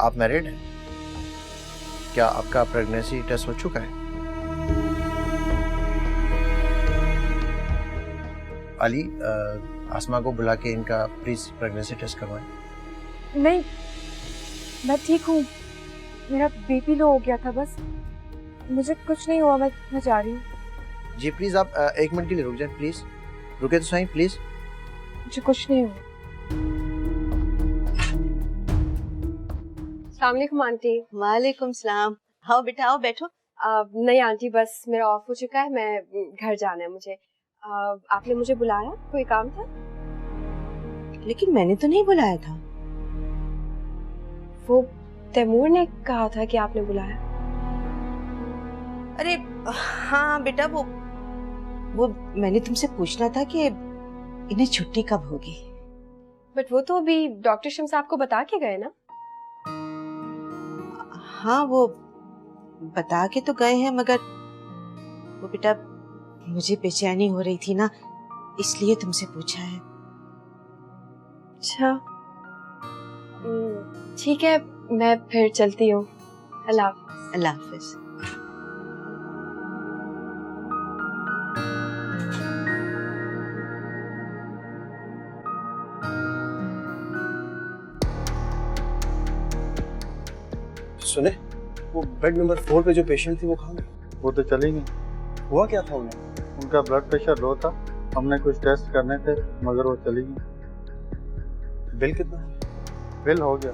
आप मैरिड हैं? क्या आपका प्रेगनेंसी टेस्ट हो चुका है? अली, आसमा को बुला के इनका प्लीज प्रेगनेंसी टेस्ट करवाएं। नहीं, मैं ठीक हूँ। मेरा बीपी लो हो गया था बस। मुझे कुछ नहीं हुआ, मैं जा रही हूँ। जी प्लीज आप 1 मिनट के लिए रुक जाएं, प्लीज रुके तो सही प्लीज। मुझे कुछ नहीं हुआ। अस्सलाम वालेकुम आंटी। वालेकुम सलाम। आओ बेटा आओ बैठो। नहीं आंटी, बस मेरा ऑफ हो चुका है, मैं घर जाना है मुझे। आपने मुझे बुलाया, कोई काम था? लेकिन मैंने तो नहीं बुलाया था। वो तैमूर ने कहा था कि आपने बुलाया। अरे हाँ बेटा, वो मैंने तुमसे पूछना था कि इन्हें छुट्टी कब होगी। बट वो तो अभी डॉक्टर शम्स आपको बता के गए ना। हाँ वो बता के तो गए हैं, मगर वो बेटा मुझे बेचैनी हो रही थी ना, इसलिए तुमसे पूछा है। अच्छा ठीक है, मैं फिर चलती हूँ। अल्लाह हाफ़िज़। अल्लाह हाफिज। सुने, वो बेड नंबर 4 पे जो पेशेंट थी वो कहाँ गई? वो तो चली गई। हुआ क्या था उन्हें? उनका ब्लड प्रेशर लो था, हमने कुछ टेस्ट करने थे मगर वो चली गई। बिल कितना? बिल हो गया।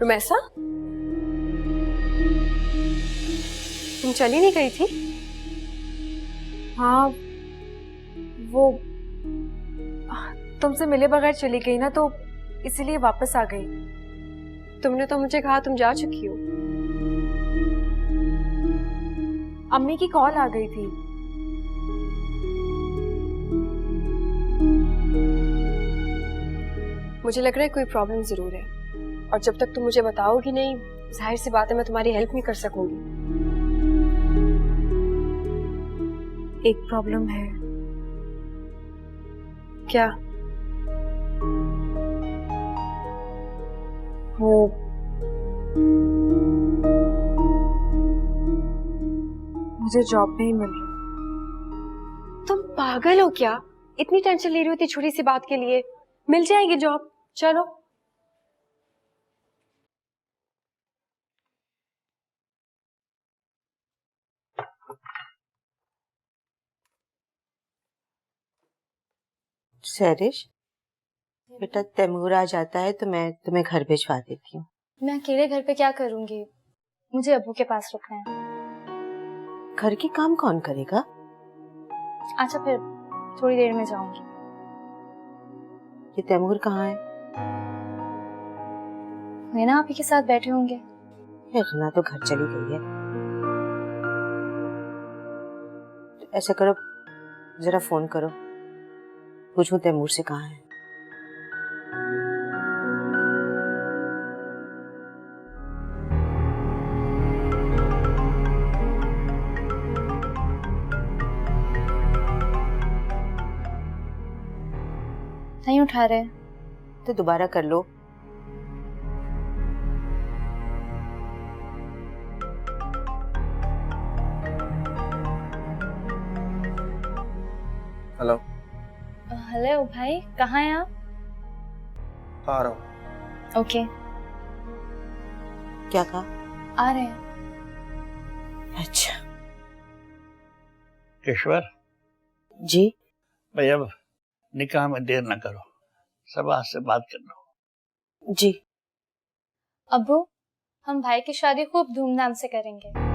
रुमैसा, तुम चली नहीं गई थी? हाँ, वो तुमसे मिले बगैर चली गई ना, तो इसीलिए वापस आ गई। तुमने तो मुझे कहा तुम जा चुकी हो। अम्मी की कॉल आ गई थी। मुझे लग रहा है कोई प्रॉब्लम जरूर है, और जब तक तुम मुझे बताओगी नहीं, जाहिर सी बात है मैं तुम्हारी हेल्प नहीं कर सकूंगी। एक प्रॉब्लम है। क्या? वो मुझे जॉब नहीं मिल रही। तुम पागल हो क्या? इतनी टेंशन ले रही हो इतनी छोटी सी बात के लिए? मिल जाएगी जॉब, चलो। सैरिश बेटा, तैमूर आ जाता है तो मैं तुम्हें घर भिजवा देती हूँ। मैं अकेले घर पे क्या करूंगी? मुझे अब्बू के पास रुकना है। घर के काम कौन करेगा? अच्छा फिर थोड़ी देर में जाऊंगी। ये तैमूर कहाँ है? वे ना आप ही के साथ बैठे होंगे। इतना तो घर चली गई है। तो ऐसा करो, जरा फोन करो, पूछूं तैमूर से कहाँ है। नहीं उठा रहे। तो दोबारा कर लो। हेलो। हेलो भाई, कहाँ हैं आप? आ रहा हूँ। ओके, क्या कहा? आ रहे हैं। अच्छा। ईश्वर जी भाई, अब निकाह में देर न करो, सबा से बात कर लो। जी। अब्बू, हम भाई की शादी खूब धूमधाम से करेंगे।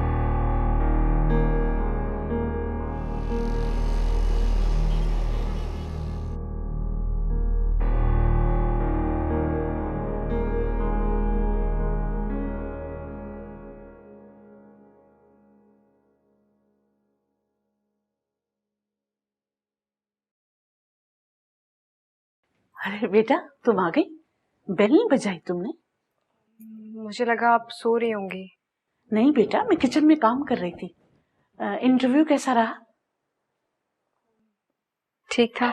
अरे बेटा, तुम आ गई? बेल नहीं बजाई तुमने? मुझे लगा आप सो रही होंगी। नहीं बेटा, मैं किचन में काम कर रही थी। इंटरव्यू कैसा रहा? ठीक था।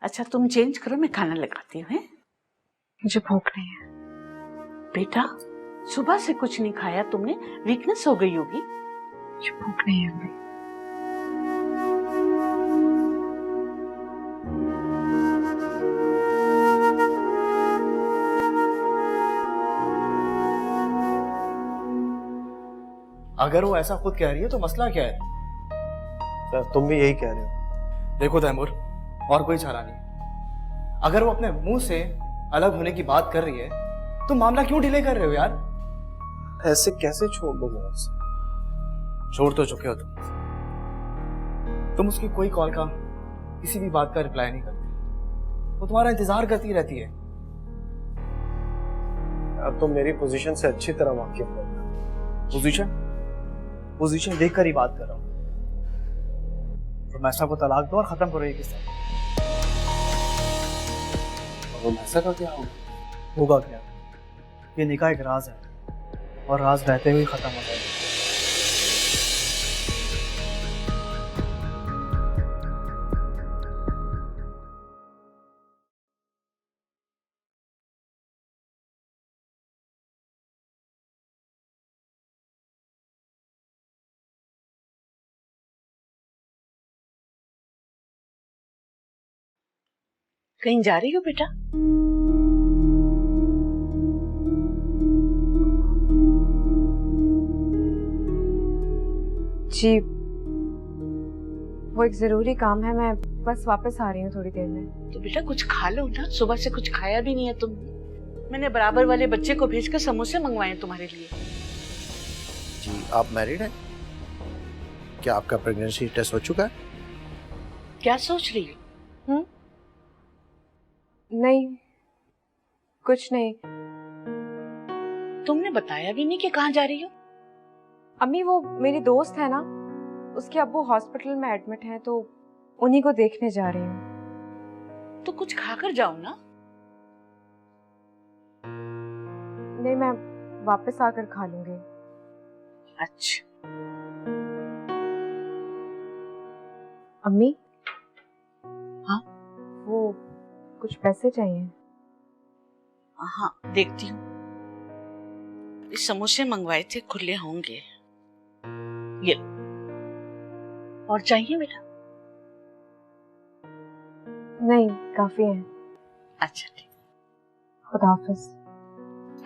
अच्छा तुम चेंज करो, मैं खाना लगाती हूँ। हैं? मुझे भूख नहीं है। बेटा सुबह से कुछ नहीं खाया तुमने, वीकनेस हो गई होगी। मुझे भूख नहीं है अम्मी। अगर वो ऐसा खुद कह रही है तो मसला क्या है? सर तुम भी यही कह रहे हो? देखो तैमूर, और कोई चारा नहीं। अगर वो अपने मुंह से अलग होने की बात कर रही है तो मामला क्यों डिले कर रहे हो यार? ऐसे कैसे छोड़ दोगे उसे? छोड़ तो चुके हो तुम उसकी कोई कॉल का, किसी भी बात का रिप्लाई नहीं करते। वो तुम्हारा इंतजार करती रहती है। अब तुम मेरी पोजीशन से अच्छी तरह वाकिफ हो। पोजीशन देखकर ही बात कर रहा हूँ। रोमैसा को तलाक दो और खत्म करो ये किस्सा। रोमैसा का क्या होगा क्या? ये निकाह एक राज है और राज रहते हुए खत्म हो जाएगा। कहीं जा रही हो बेटा? जी वो एक जरूरी काम है, मैं बस वापस आ रही हूँ थोड़ी देर में। तो बेटा कुछ खा लो ना, सुबह से कुछ खाया भी नहीं है तुमने। मैंने बराबर वाले बच्चे को भेजकर समोसे मंगवाए तुम्हारे लिए। जी आप मैरिड हैं? क्या आपका प्रेगनेंसी टेस्ट हो चुका है? क्या सोच रही हो? नहीं कुछ नहीं। तुमने बताया भी नहीं कि कहाँ जा रही हो। अम्मी वो मेरी दोस्त है ना, उसके अब्बू हॉस्पिटल में एडमिट हैं तो उन्हीं को देखने जा रही हूँ। तो कुछ खाकर जाओ ना। नहीं मैं वापस आकर खा लूंगी। अच्छा अम्मी। हाँ वो कुछ पैसे चाहिए। हाँ देखती हूँ। इस समोसे मंगवाए थे, खुले होंगे। ये और चाहिए बेटा? नहीं काफी है। अच्छा ठीक। खुदा हाफिज।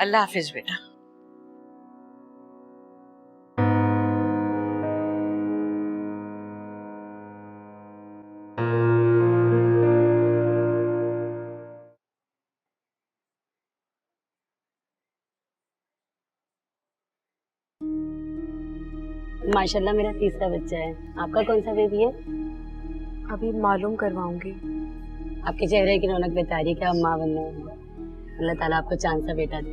अल्लाह हाफिज बेटा। माशाल्लाह मेरा तीसरा बच्चा है। आपका कौन सा बेबी है? अभी मालूम करवाऊंगी। आपके चेहरे की रौनक बता रही है कि आप माँ बनने वाली हैं। अल्लाह ताला आपको चांद सा बेटा दे।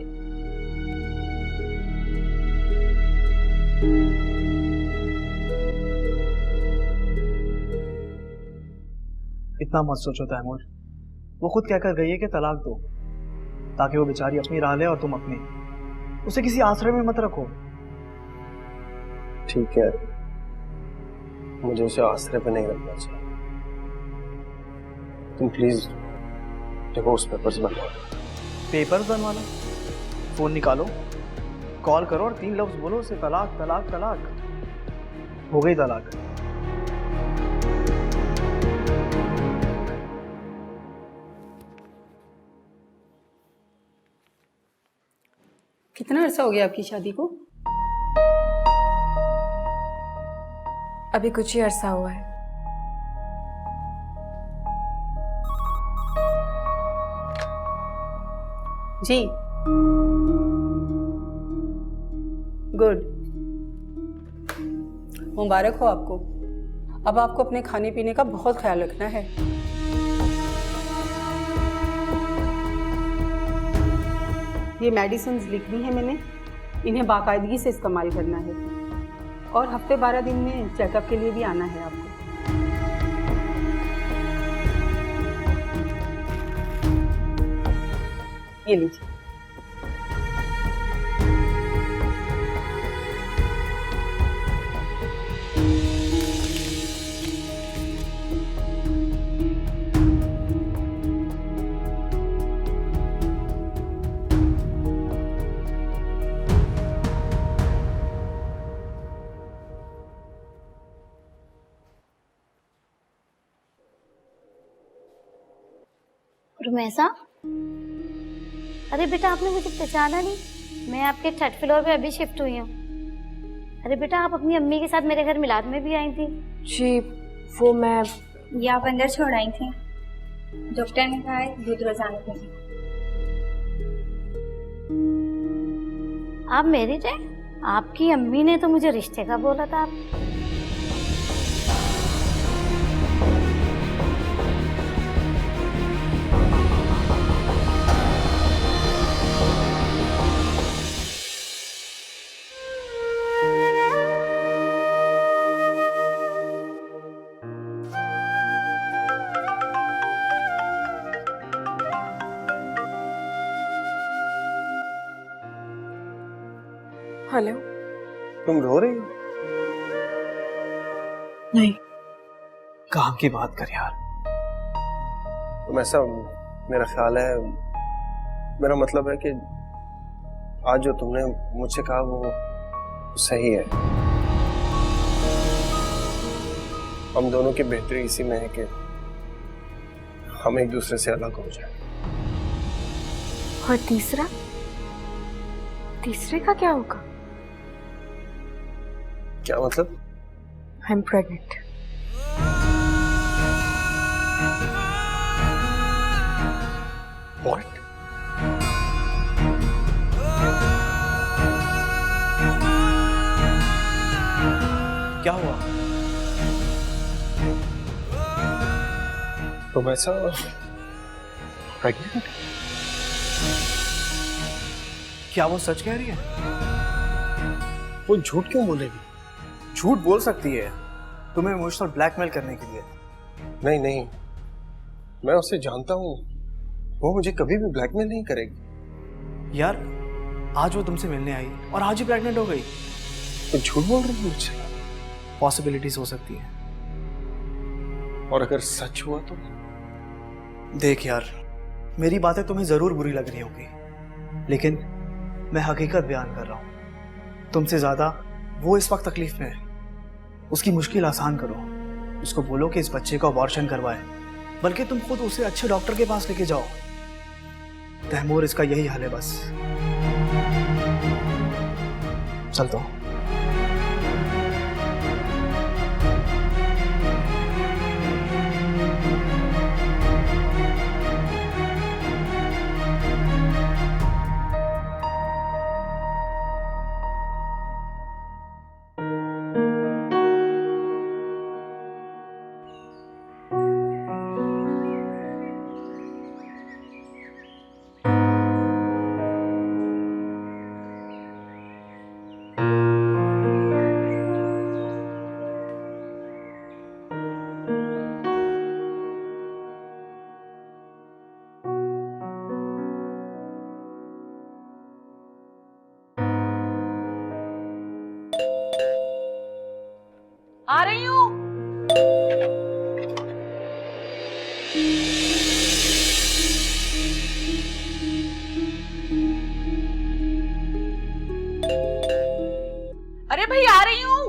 इतना मत सोचो तैमूर, वो खुद कहकर गई है कि तलाक दो, ताकि वो बेचारी अपनी राह ले और तुम अपनी। उसे किसी आश्रय में मत रखो। ठीक है, मुझे उसे आश्रय पे नहीं रखना चाहिए। तुम प्लीज देखो उस पेपर्स बनवा। पेपर्स बनवा लो, फोन निकालो, कॉल करो और 3 लफ्ज बोलो उसे, तलाक तलाक तलाक। हो गई तलाक। कितना अरसा हो गया आपकी शादी को? अभी कुछ ही अरसा हुआ है। जी गुड, मुबारक हो आपको। अब आपको अपने खाने पीने का बहुत ख्याल रखना है। ये मेडिसिन लिख दी है मैंने, इन्हें बाकायदगी से इस्तेमाल करना है और हफ्ते 12 दिन में चेकअप के लिए भी आना है आपको। ये लीजिए। रुमैसा, अरे बेटा आपने मुझे पहचाना नहीं? मैं आपके 3rd फ्लोर पे अभी शिफ्ट हुई हूँ। अरे बेटा आप अपनी अम्मी के साथ मेरे घर मिलाद में भी आई थी। जी वो मैं ये आप अंदर छोड़ आई थी। डॉक्टर ने कहा है दूध रोजाना पीजिए। आप मैरिड हैं? आपकी अम्मी ने तो मुझे रिश्ते का बोला था। आप हेलो। तुम रो रही हो? नहीं। काम की बात कर यार। तुम ऐसा, मेरा ख्याल है, मेरा मतलब है कि आज जो तुमने मुझसे कहा वो सही है। हम दोनों की बेहतरी इसी में है कि हम एक दूसरे से अलग हो जाए। और तीसरे का क्या होगा? क्या मतलब? I am pregnant. What? क्या हुआ? तुम ऐसा प्रेग्नेंट? क्या वो सच कह रही है? वो झूठ क्यों बोलेगी? झूठ बोल सकती है तुम्हें इमोशनल ब्लैकमेल करने के लिए। नहीं नहीं, मैं उसे जानता हूँ, वो मुझे कभी भी ब्लैकमेल नहीं करेगी। यार आज वो तुमसे मिलने आई और आज ही प्रेग्नेंट हो गई। तो झूठ बोल रही है मुझसे? पॉसिबिलिटीज हो सकती है। और अगर सच हुआ तो? देख यार, मेरी बातें तुम्हें जरूर बुरी लग रही होंगी, लेकिन मैं हकीकत बयान कर रहा हूं। तुमसे ज्यादा वो इस वक्त तकलीफ में है। उसकी मुश्किल आसान करो। उसको बोलो कि इस बच्चे का अबॉर्शन करवाए, बल्कि तुम खुद उसे अच्छे डॉक्टर के पास लेके जाओ। तैमूर, इसका यही हाल है बस। चलता हूं। आ रही हूँ। अरे भाई आ रही हूँ।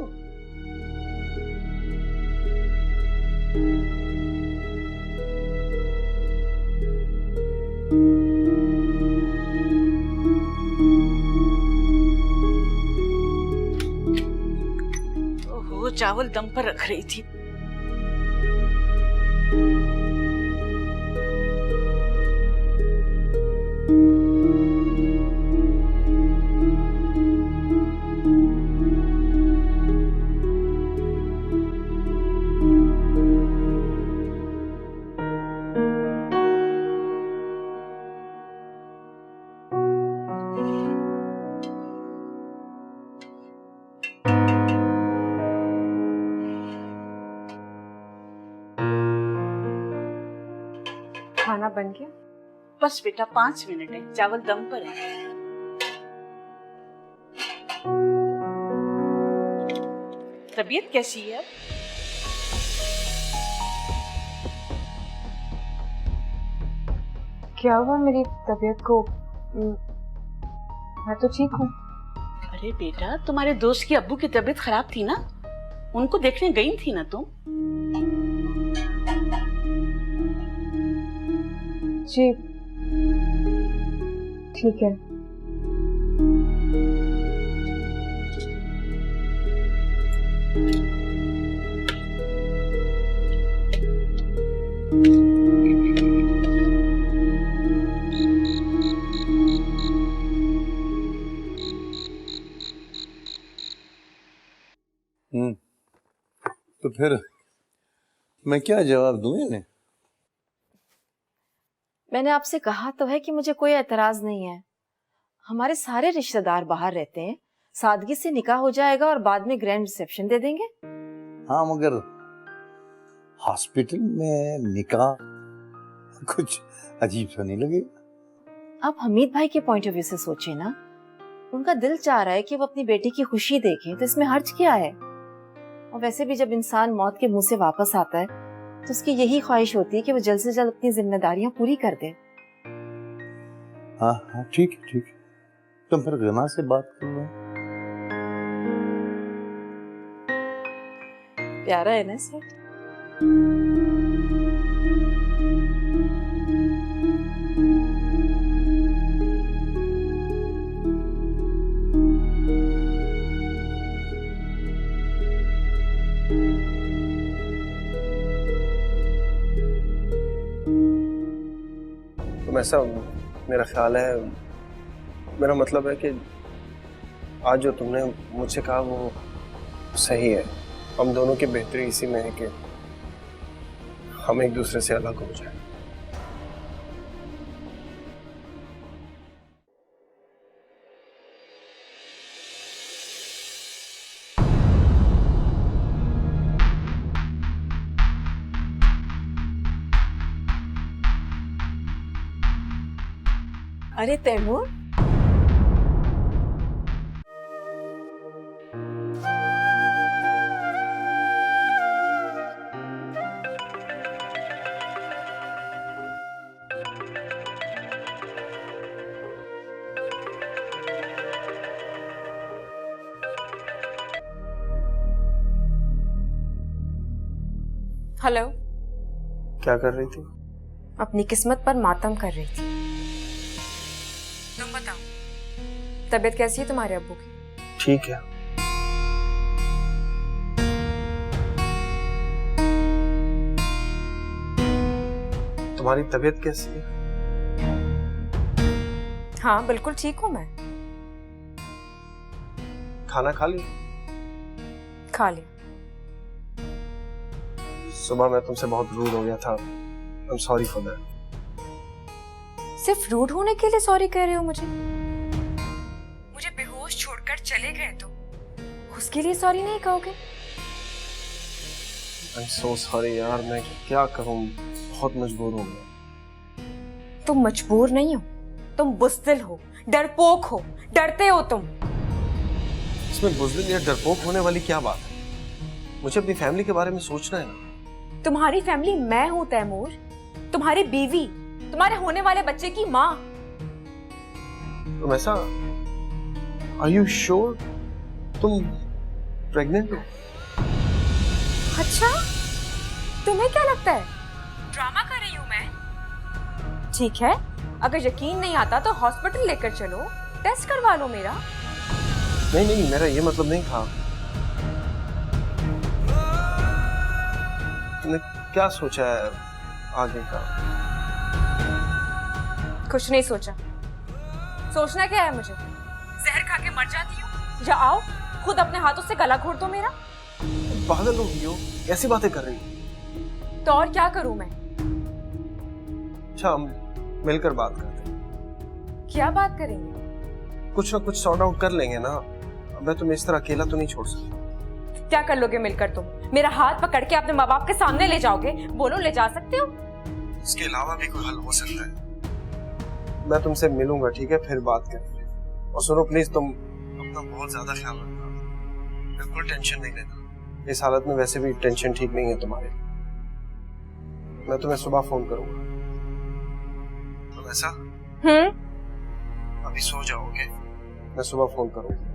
ओहो, चावल दम पर रख रही थी। खाना बन गया? बस बेटा 5 मिनट है, चावल दम पर है। तबीयत कैसी है अब? क्या हुआ मेरी तबीयत को? मैं तो ठीक हूँ। अरे बेटा, तुम्हारे दोस्त की अब्बू की तबीयत खराब थी ना, उनको देखने गई थी ना तुम? जी ठीक है। तो फिर मैं क्या जवाब दूं इन्हें? मैंने आपसे कहा तो है कि मुझे कोई एतराज नहीं है। हमारे सारे रिश्तेदार बाहर रहते हैं, सादगी से निकाह हो जाएगा और बाद में ग्रैंड रिसेप्शन दे देंगे। हाँ, मगर हॉस्पिटल में निकाह कुछ अजीब सा नहीं लगेगा? आप हमीद भाई के पॉइंट ऑफ व्यू से सोचे ना। उनका दिल चाह रहा है कि वो अपनी बेटी की खुशी देखें, तो इसमें हर्ज क्या है? और वैसे भी जब इंसान मौत के मुंह से वापस आता है तो उसकी यही ख्वाहिश होती है कि वो जल्द से जल्द अपनी जिम्मेदारियां पूरी कर दे। हाँ हाँ, ठीक है ठीक है, तुम फिर गना से बात कर लो। प्यारा है ना सर? तो ऐसा मेरा ख्याल है, मेरा मतलब है कि आज जो तुमने मुझसे कहा वो सही है। हम दोनों की बेहतरी इसी में है कि हम एक दूसरे से अलग हो जाए। अरे तैमूर, हेलो। क्या कर रही थी? अपनी किस्मत पर मातम कर रही थी। तुम बताओ, तबीयत कैसी है तुम्हारे अब्बू की? ठीक है। तुम्हारी तबीयत कैसी है? हाँ बिल्कुल ठीक हूँ मैं। खाना खा लिया? खा लिया। सुबह मैं तुमसे बहुत रूड हो गया था। I am sorry for that. सिर्फ रूड होने के लिए सॉरी कह रहे हो मुझे? मुझे बेहोश छोड़कर चले गए तो उसके लिए सॉरी नहीं कहोगे? आई एम सो सॉरी यार, मैं क्या करूं, बहुत मजबूर हो गया। तुम मजबूर नहीं हो, तुम बुज़दिल हो, डरपोक हो, डरते हो तुम। इसमें बुज़दिल या डरपोक होने वाली क्या बात है? मुझे अपनी फैमिली के बारे में सोचना है ना। तुम्हारी फैमिली मैं हूं तैमूर, तुम्हारी बीवी, तुम्हारे होने वाले बच्चे की माँ। तुम ऐसा, आर यू श्योर तुम प्रेग्नेंट हो? अच्छा, तुम्हें क्या लगता है ड्रामा कर रही हूं मैं? ठीक है, अगर यकीन नहीं आता तो हॉस्पिटल लेकर चलो, टेस्ट करवा लो मेरा। नहीं नहीं, मेरा ये मतलब नहीं था। तुमने क्या सोचा है आगे का? कुछ नहीं सोचा। सोचना क्या है मुझे? जहर खा के मर जाती हूँ? या आओ खुद अपने हाथों से गला घोट दो मेरा। पागल हो गई हो, ऐसी बातें कर रही हो? तो और क्या करूं मैं? अच्छा, हम मिलकर बात करते हैं। क्या बात करेंगे? कुछ ना कुछ सॉर्ट आउट कर लेंगे ना। मैं तुम्हें इस तरह अकेला तो नहीं छोड़ सकता। क्या कर लोगे मिलकर तुम? मेरा हाथ पकड़ के अपने माँ बाप के सामने ले जाओगे? बोलो, ले जा सकते हो? इसके अलावा भी कोई हल हो सकता है। मैं तुमसे मिलूंगा, ठीक है? फिर बात करेंगे। और सुनो प्लीज, तुम अपना बहुत ज्यादा ख्याल रखना, बिल्कुल टेंशन नहीं लेना। इस हालत में वैसे भी टेंशन ठीक नहीं है तुम्हारे। मैं तुम्हें सुबह फोन करूंगा। तो ऐसा? अभी सो जाओ, ओके? मैं सुबह फोन करूंगा।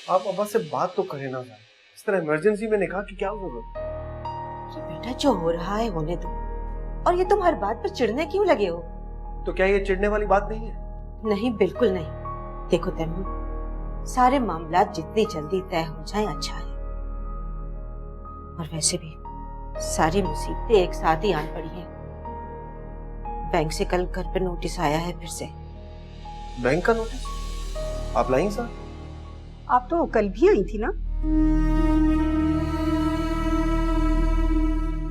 आप अब्बा से बात तो करें ना यार, इस तरह इमरजेंसी में निकाह की क्या जरूरत? बेटा जो हो रहा है होने दो, और ये तुम हर बात पर चिढ़ने क्यों लगे हो? तो क्या ये चिढ़ने वाली बात नहीं है? नहीं, बिल्कुल नहीं। देखो तैमूर, सारे मामला जितनी जल्दी तय हो जाए अच्छा है। और वैसे भी सारी मुसीबतें एक साथ ही आन पड़ी हैं। बैंक से कल घर पे नोटिस आया है फिर से। बैंक का नोटिस? आप लाई सर? आप तो कल भी आई थी ना?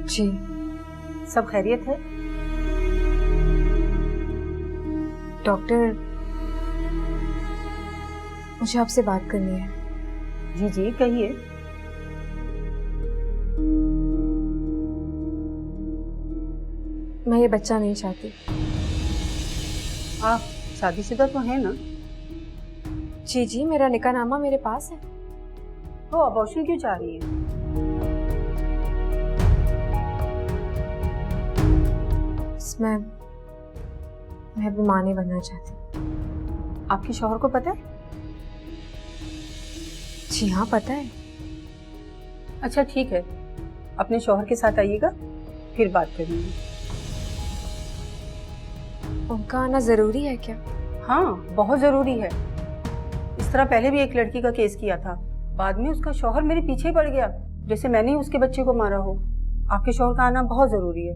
जी। सब खैरियत है? डॉक्टर, मुझे आपसे बात करनी है। जी जी कहिए। मैं ये बच्चा नहीं चाहती। आप शादीशुदा तो है ना? जी जी, मेरा निकाहनामा मेरे पास है। तो अबॉर्शन क्यों चाह रही है? मैं भी मां नहीं बनना चाहती। आपके शौहर को पता है? जी हाँ, पता है। अच्छा ठीक है, अपने शौहर के साथ आइएगा, फिर बात करेंगे। उनका आना जरूरी है क्या? हाँ, बहुत जरूरी है। इस तरह पहले भी एक लड़की का केस किया था, बाद में उसका शौहर मेरे पीछे ही पड़ गया, जैसे मैंने ही उसके बच्चे को मारा हो। आपके शौहर का आना बहुत जरूरी है।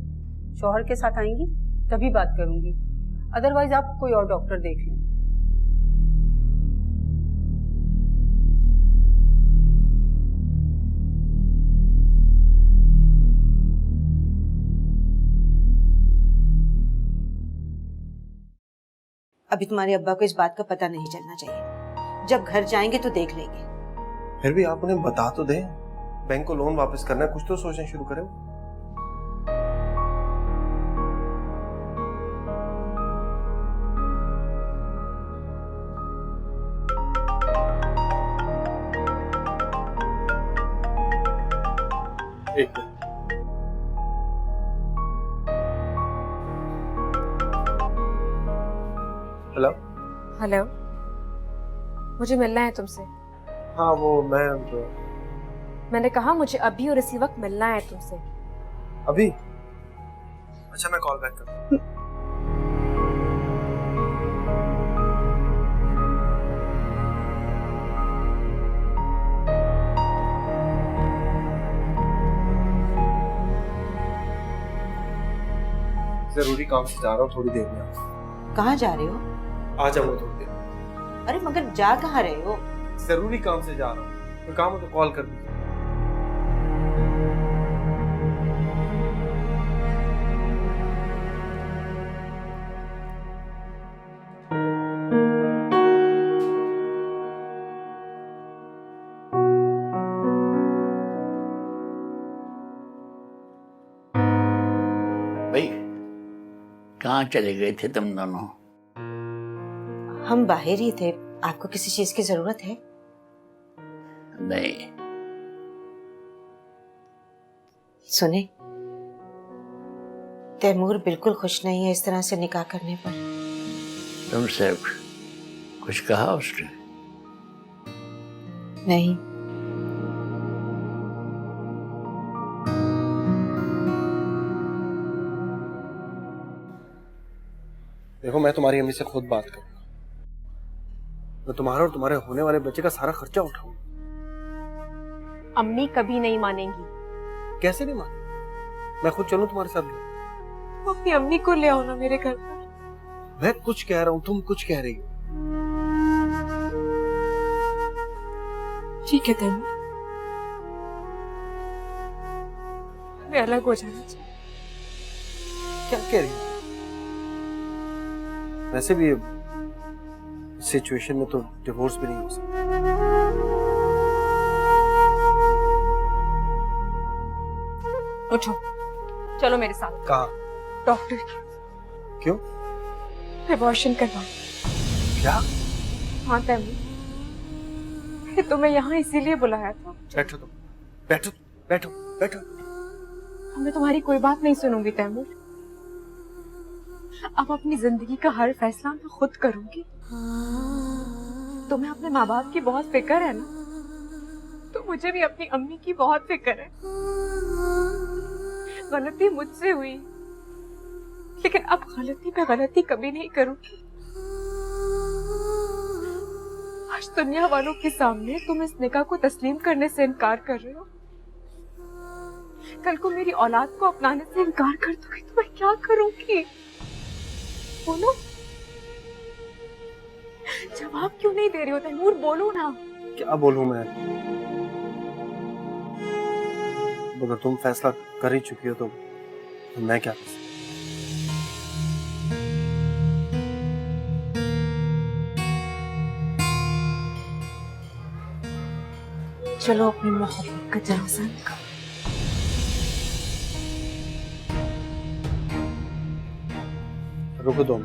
शौहर के साथ आएंगी तभी बात करूंगी, अदरवाइज आप कोई और डॉक्टर देख लें। अभी तुम्हारे अब्बा को इस बात का पता नहीं चलना चाहिए। जब घर जाएंगे तो देख लेंगे। फिर भी आप उन्हें बता तो दें, बैंक को लोन वापस करना है, कुछ तो सोचना शुरू करें। हेलो हेलो, मुझे मिलना है तुमसे। हाँ वो मैंने कहा मुझे अभी और इसी वक्त मिलना है तुमसे। अभी? अच्छा मैं कॉल बैक करता हूँ। जरूरी काम से जा रहा हूँ, थोड़ी देर में। कहाँ जा रहे हो? आ जाऊंगा थोड़ी देर। अरे मगर जा कहाँ रहे हो? जरूरी काम से जा रहा हूँ, कोई काम हो तो कॉल कर दीजिए। भाई कहाँ चले गए थे तुम दोनों? हम बाहर ही थे। आपको किसी चीज की जरूरत है? नहीं। सुने, तैमूर बिल्कुल खुश नहीं है इस तरह से निकाह करने पर। तुमसे कुछ कहा उसने? नहीं। देखो मैं तुम्हारी अम्मी से खुद बात करूंगा। मैं तुम्हारे और तुम्हारे होने वाले बच्चे का सारा खर्चा उठाऊंगा। अम्मी कभी नहीं मानेंगी। कैसे नहीं मानेंगी? मैं खुद चलूं तुम्हारे साथ? अपनी अम्मी को ले आओ ना मेरे घर पर। मैं कुछ कह रहा हूँ, तुम कुछ कह रही हो। ठीक है तैमूर, मैं अलग हो जाना चाहिए। क्या कह रही हो? वैसे भी सिचुएशन में तो डिवोर्स भी नहीं हो सकता। उठो, चलो मेरे साथ। कहाँ? डॉक्टर। क्यों? एबॉर्शन करवा। क्या? हाँ तैमूर, तुम्हें यहाँ इसीलिए बुलाया था। बैठो तुम, बैठो बैठो बैठो। मैं तुम्हारी कोई बात नहीं सुनूंगी तैमूर। अब अपनी जिंदगी का हर फैसला मैं खुद करूंगी। तुम्हें अपने माँ बाप की बहुत फिक्र है ना? तो मुझे भी अपनी अम्मी की बहुत फिक्र है। गलती मुझसे हुई, लेकिन अब गलती पे गलती कभी नहीं करूंगी। आज दुनिया वालों के सामने तुम इस निकाह को तस्लीम करने से इनकार कर रहे हो, कल को मेरी औलाद को अपनाने से इनकार कर दोगे तो मैं क्या करूंगी? बोलो, जवाब क्यों नहीं दे रही हो तैमूर? बोलो ना। क्या बोलूं मैं? अगर तुम फैसला कर ही चुकी हो तो मैं क्या कर सकता? चलो अपनी मोहब्बत का जनाजा निकालो। रुको दो,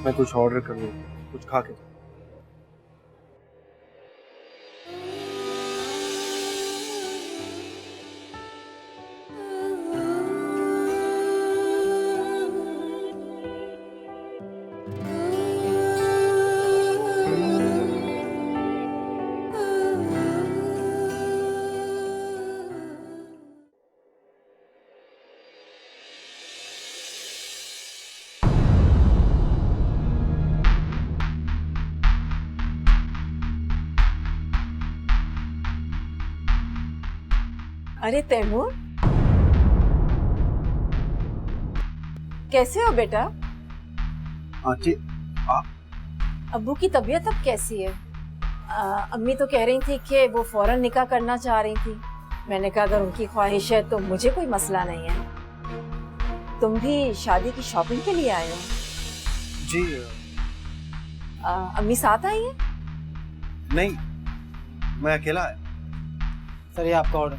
मैं कुछ ऑर्डर कर लूं, कुछ खा के। अरे तैमूर, कैसे हो बेटा? आंटी, अब्बू की तबीयत अब कैसी है? अम्मी तो कह रही थी कि वो फौरन निकाह करना चाह रही थी। मैंने कहा अगर उनकी ख्वाहिश है तो मुझे कोई मसला नहीं है। तुम भी शादी की शॉपिंग के लिए आए हो? जी। अम्मी साथ आई है? नहीं, मैं अकेला आया। सर ये आपका ऑर्डर।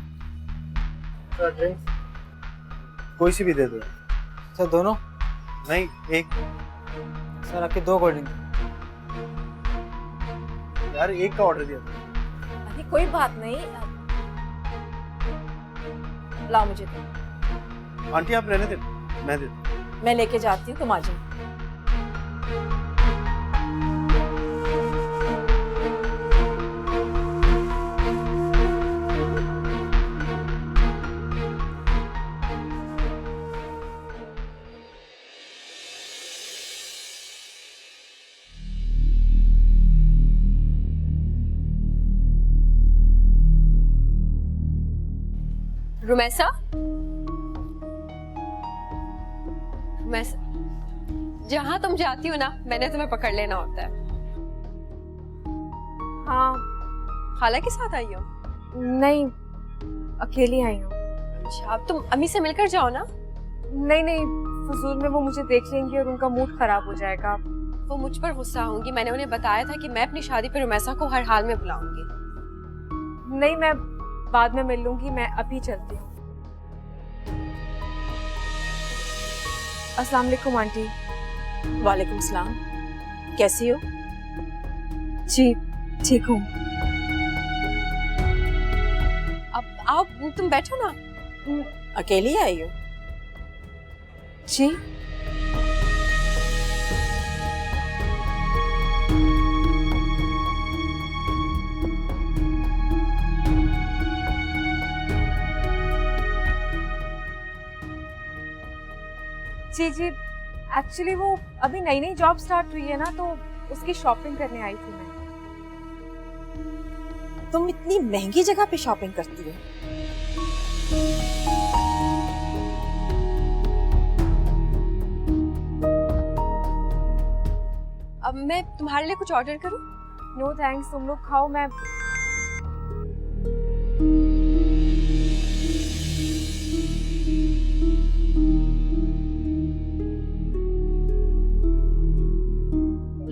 सर ड्रिंक्स कोई सी भी दे दो। सर दोनों? नहीं, एक। सर आपके 2 कोल्ड ड्रिंक। यार एक का ऑर्डर दिया था। अरे कोई बात नहीं, लाओ मुझे तो। आंटी आप रहने दे, मैं दे। मैं लेके जाती हूँ, तुम आ जाओ। रुमैसा, जहां तुम जाती हो ना, मैंने तुम्हें पकड़ लेना होता है। हाँ, खाला के साथ आई हो? नहीं, अकेली आई हूँ। अच्छा, अब तुम अम्मी से मिलकर जाओ ना। नहीं नहीं, फजूल में वो मुझे देख लेंगी और उनका मूड खराब हो जाएगा। वो मुझ पर गुस्सा होंगी। मैंने उन्हें बताया था कि मैं अपनी शादी पर रुमैसा को हर हाल में बुलाऊंगी। नहीं, मैं बाद में मिल लूंगी, मैं अभी चलती हूँ। अस्सलाम वालेकुम आंटी। वालेकुम सलाम, कैसी हो? जी ठीक हूँ। अब आओ, तुम बैठो ना। अकेली आई हो? जी। जी जी, एक्चुअली वो अभी नई नई जॉब स्टार्ट हुई है ना, तो उसकी शॉपिंग करने आई थी मैं। तुम इतनी महंगी जगह पे शॉपिंग करती हो? अब मैं तुम्हारे लिए कुछ ऑर्डर करूं? नो थैंक्स, तुम लोग खाओ। मैं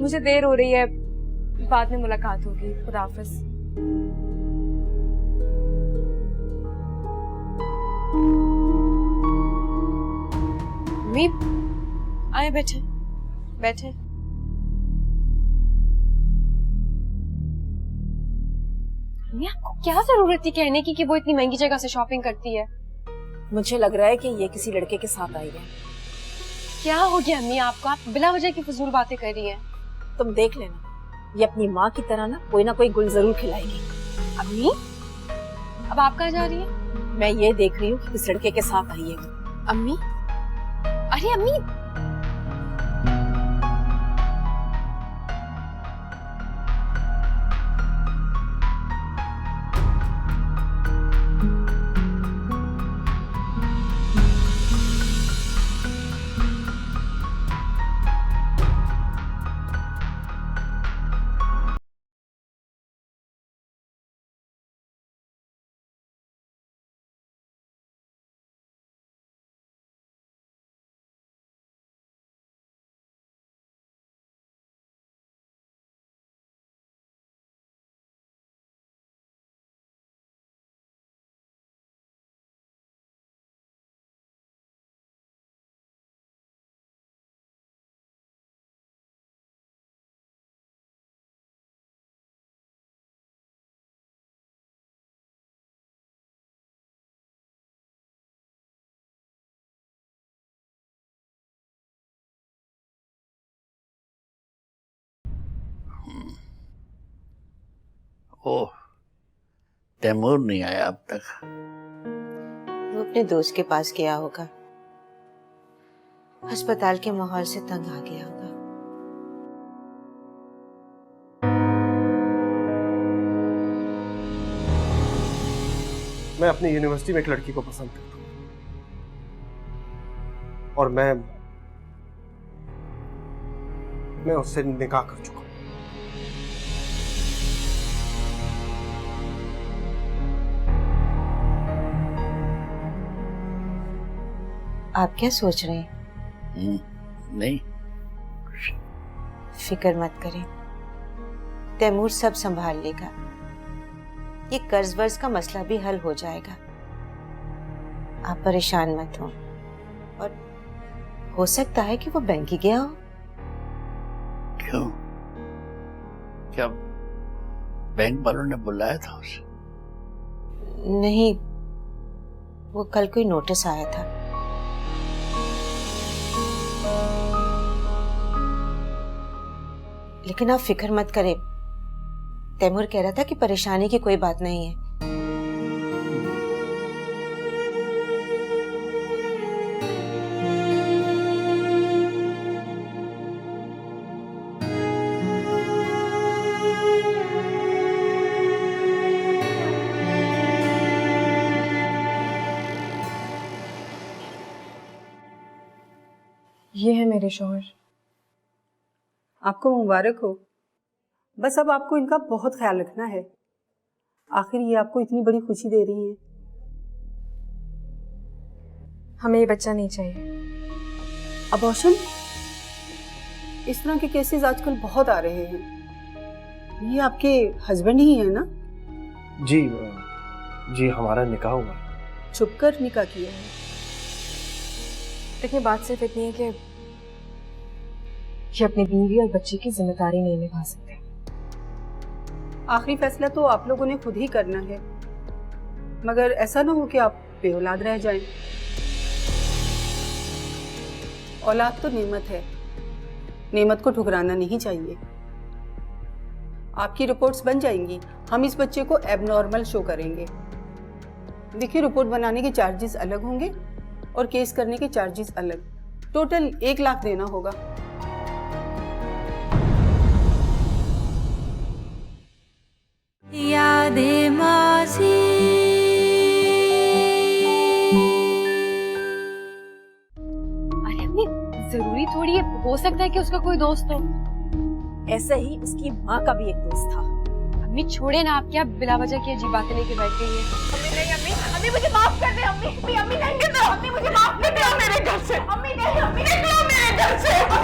मुझे देर हो रही है, बाद में मुलाकात होगी। खुदा हाफिज। आए, बैठे बैठे। आपको क्या जरूरत थी कहने की कि वो इतनी महंगी जगह से शॉपिंग करती है? मुझे लग रहा है कि ये किसी लड़के के साथ आई है। क्या हो गया अम्मी आपको? आप बिला वजह की फजूल बातें कर रही हैं। तुम देख लेना, ये अपनी माँ की तरह ना कोई गुल जरूर खिलाएगी। अम्मी, अब आप कहाँ जा रही हैं? मैं ये देख रही हूँ कि किस लड़के के साथ आई है। अम्मी, अरे अम्मी, ओह, तैमूर नहीं आया अब तक। वो अपने दोस्त के पास गया होगा, अस्पताल के माहौल से तंग आ गया होगा। मैं अपनी यूनिवर्सिटी में एक लड़की को पसंद करता हूँ और मैं उससे निकाह कर चुका हूँ। आप क्या सोच रहे हैं? नहीं, फिक्र मत करें, तैमूर सब संभाल लेगा। ये कर्ज वर्ज का मसला भी हल हो जाएगा, आप परेशान मत हो। और हो सकता है कि वो बैंक ही गया हो। क्यों? क्या बैंक वालों ने बुलाया था उसे? नहीं, वो कल कोई नोटिस आया था। लेकिन आप फिक्र मत करें, तैमूर कह रहा था कि परेशानी की कोई बात नहीं है। ये है मेरे शौहर। आपको मुबारक हो। बस अब आपको इनका बहुत ख्याल रखना है, आखिर ये आपको इतनी बड़ी खुशी दे रही हैं। हमें ये बच्चा नहीं चाहिए। अबॉर्शन, इस तरह के केसेस आजकल बहुत आ रहे हैं। ये आपके हस्बैंड ही है ना? जी हमारा निकाह हुआ। छुप कर निकाह किया है। देखिए, बात सिर्फ इतनी है कि ये अपनी बीवी और बच्चे की जिम्मेदारी नहीं निभा सकते। आखिरी फैसला तो आप लोगों ने खुद ही करना है, मगर ऐसा ना हो कि आप बेऔलाद रह जाएं। औलाद तो नेमत है, नेमत को ठुकराना नहीं चाहिए। आपकी रिपोर्ट्स बन जाएंगी, हम इस बच्चे को एबनॉर्मल शो करेंगे। देखिए, रिपोर्ट बनाने के चार्जेस अलग होंगे और केस करने के चार्जेस अलग, टोटल 1 लाख देना होगा। यादें माज़ी। अरे अम्मी, जरूरी थोड़ी है, हो सकता है कि उसका कोई दोस्त हो। ऐसे ही उसकी माँ का भी एक दोस्त था। अम्मी छोड़े ना, आप क्या बिला वजह की अजीब बातें लेके बैठ गई है। अम्मी नहीं, अम्मी मुझे माफ कर दे। अम्मी नहीं, अम्मी मुझे माफ कर दे मेरे घर से। अम्मी नहीं, अम्मी निकलो मेरे घर से।